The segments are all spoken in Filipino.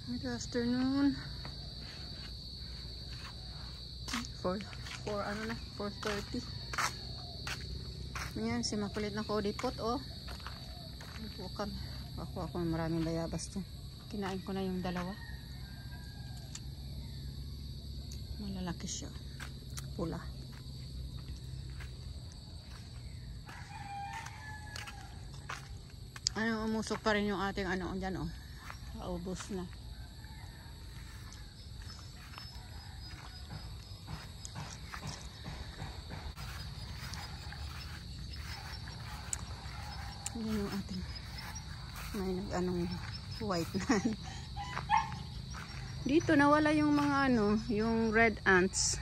Good afternoon. 4:30. Ayan, si makulit na kodipot, oh. Bukan. Ako maraming bayabas dyan. Kinain ko na yung dalawa. Malalaki siya. Pula. Ano, umusok pa rin yung ating ano dyan, oh. Paubos na. Yan yung ating may nag-anong white na. Dito nawala yung mga ano, yung red ants.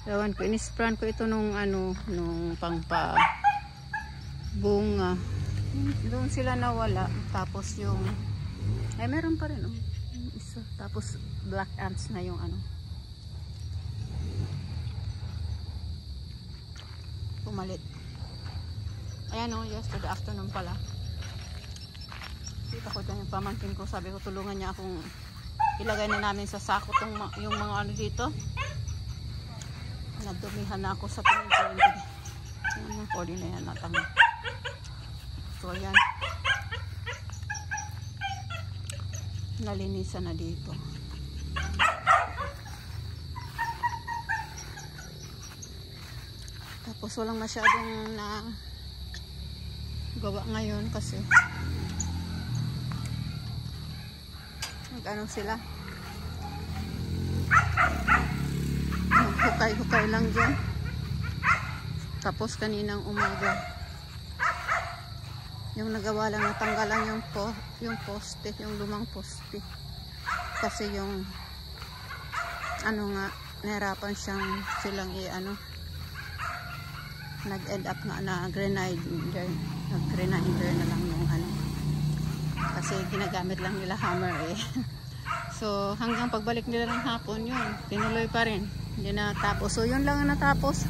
Ewan ko, inispran ko ito nung ano, nung pangpa bunga. Doon sila nawala. Tapos yung ay meron pa rin, oh. Isa. Tapos black ants na yung ano. Pumalit. Ayan, oh, yesterday afternoon pala. Kita ko dyan yung pamangkin ko. Sabi ko, tulungan niya akong ilagay na namin sa sako yung mga ano dito. Nadumihan na ako sa tingin ko. Ayan yung poli na yan natang. So, ayan. Nalinisan na dito. Tapos walang masyadong na gawa ngayon kasi ano sila, hukay-hukay lang dyan. Tapos kaninang umaga yung nagawa lang, natanggal lang yung poste, yung lumang poste kasi yung ano nga, nahirapan silang nag-end up nga na grinder na lang yung ano kasi ginagamit lang nila hammer eh. So hanggang pagbalik nila ng hapon yun, tinuloy pa rin, hindi natapos. So yun lang ang natapos.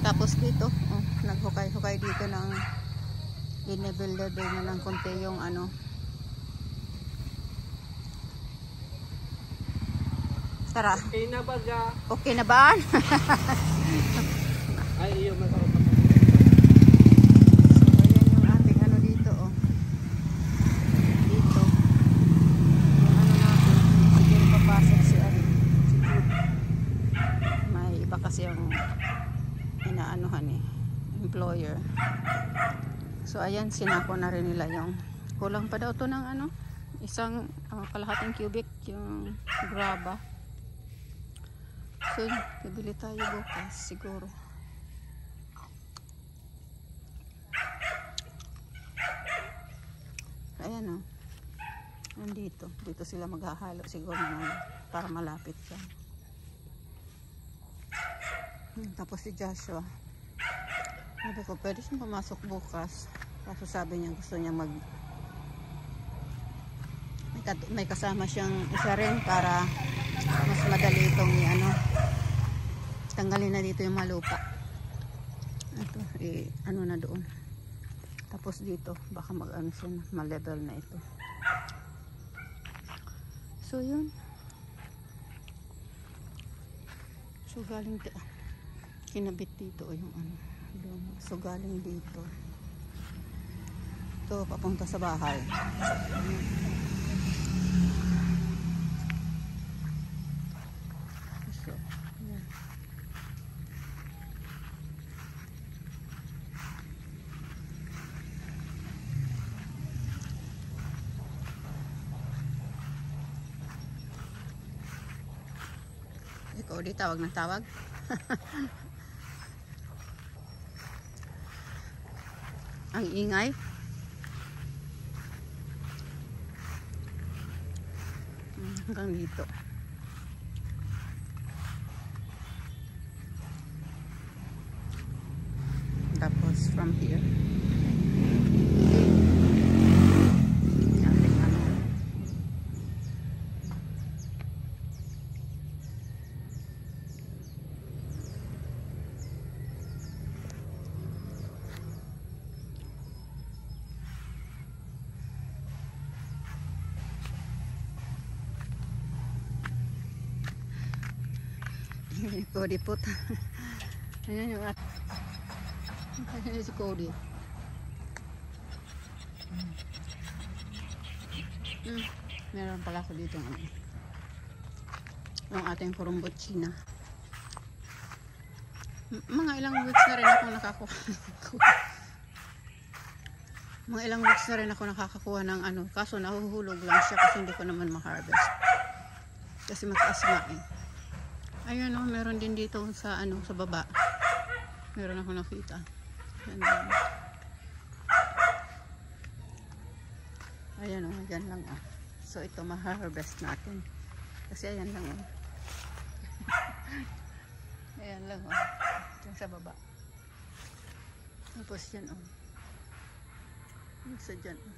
Tapos dito, oh, naghukay-hukay dito ng level na ng konti yung ano. Tara. Okay na ba ga? Okay na ba? Ay, iyo masarap. Kasi yung inaanuhan employer. So ayan, sinako na rin nila yung kulang pa daw to ng ano, isang kalahating cubic yung graba. So bibili tayo bukas siguro. Ayan, oh. Nandito sila maghahalo siguro para malapit yan. Tapos si Joshua, sabi ko pwede siyang pumasok bukas, kaso sabi niya gusto niya may kasama siyang isa rin para mas madali itong tanggalin na dito yung malupa. Ito ano na doon, tapos dito baka siya ma-level na ito. So yun, so galing kinabit dito yung ano doon. So galing dito ito papunta sa bahay. So yan. Ikaw di tawag ng tawag. Ang ingay. Hanggang dito. Tapos from here. Cody put. Ayan yung at. Ayan si Cody. Meron pala ako dito ng yung ating kurumbot China. Mga ilang weeks na rin ako nakakuha. Mga ilang weeks na rin ako nakakakuha ng ano. Kaso nahuhulog lang siya kasi hindi ko naman ma-harvest. Kasi mataas nga eh. Ayun o, meron din dito sa ano, sa baba. Meron ako nakita. Ayan o, ayan lang o. So ito ma-harvest natin. Kasi ayan lang o. Ayan lang o. Diyan sa baba. Tapos yan o. Isa dyan o.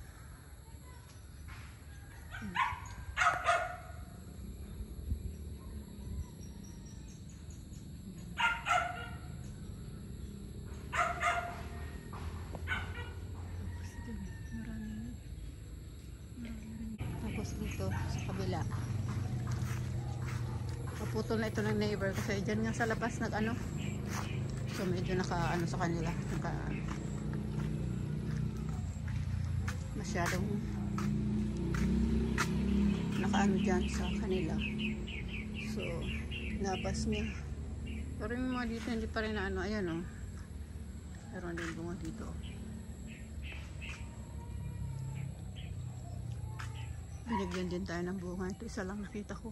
Tapos dito sa kabila. Kaputol na ito ng neighbor kasi dyan nga sa labas nag ano. So medyo naka ano sa kanila. Masyadong nakaano dyan sa kanila. So napas niya. Pero yung mga dito hindi pa rin na ano. Ayan o. Meron din bunga dito. Binigyan din tayo ng bunga. Ito isa lang nakita ko.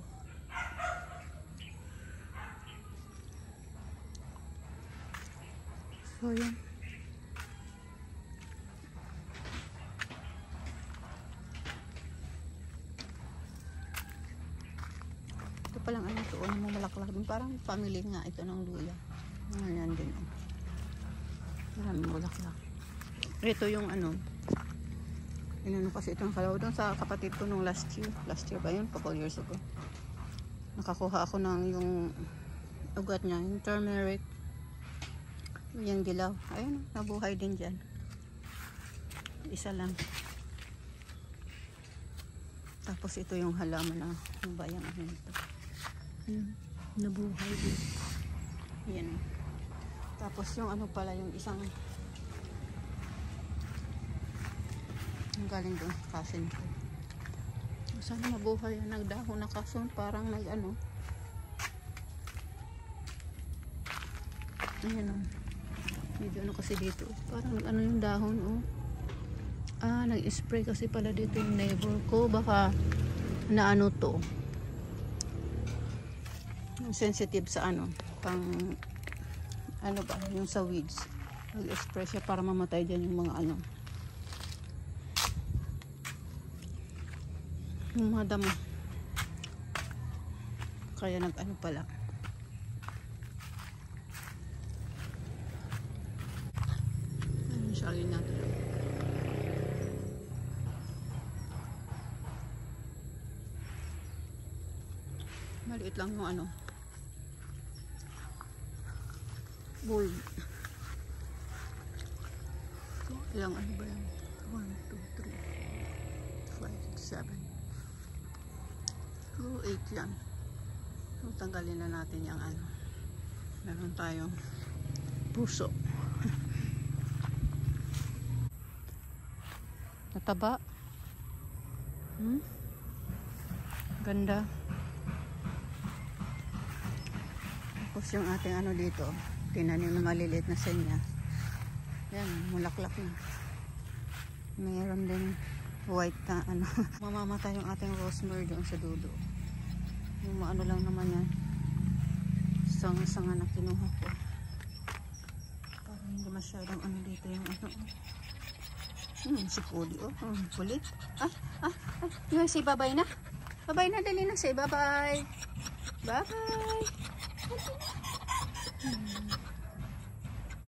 So yan. Ito palang ano ito. Ano mo malaklak din. Parang family nga ito ng luya. Ayan din. Maraming bulaklak. Ito yung ano. Inano kasi itong kalaw doon sa kapatid ko nung last year. Last year ba yun? Couple years ago. Nakakuha ako ng yung ugat niya. Yung turmeric. Yung dilaw. Ayun. Nabuhay din dyan. Isa lang. Tapos ito yung halaman na yung bayang ano ito. Ayun. Nabuhay din. Yan. Tapos yung ano pala yung isang yung galing doon kasin ko. Sana mabuhay yan. Nagdahon na kaso parang nag ano. Ayan o. Medyo ano kasi dito. Parang ano yung dahon o. Ah, nag-spray kasi pala dito yung neighbor ko. Baka na ano to. Sensitive sa ano. Pang ano ba, yung sa weeds. Nag-spray siya para mamatay dyan yung mga ano. Yung mga damo. Kaya nag-ano pala. Ano siya alin natin. Maliit lang yung ano. Bulb. Ilang ano ba yan? 1, 2, 3, 5, 6, 7. 8 yan. So, tanggalin na natin yung ano. Meron tayong puso. Nataba. Ganda. Tapos yung ating ano dito. Tinanim na maliliit na senya. Yan, mulaklak na. Mayroon din white na ano. Mamamatay yung ating rosemary doon sa dulo. Yung ano lang naman yan. Sanga-sanga na kinuha ko. Parang hindi masyadong ano dito yung ano. Si Cody oh. Kulit. Yung say bye-bye na. Bye-bye na, dali na say bye-bye. Bye-bye.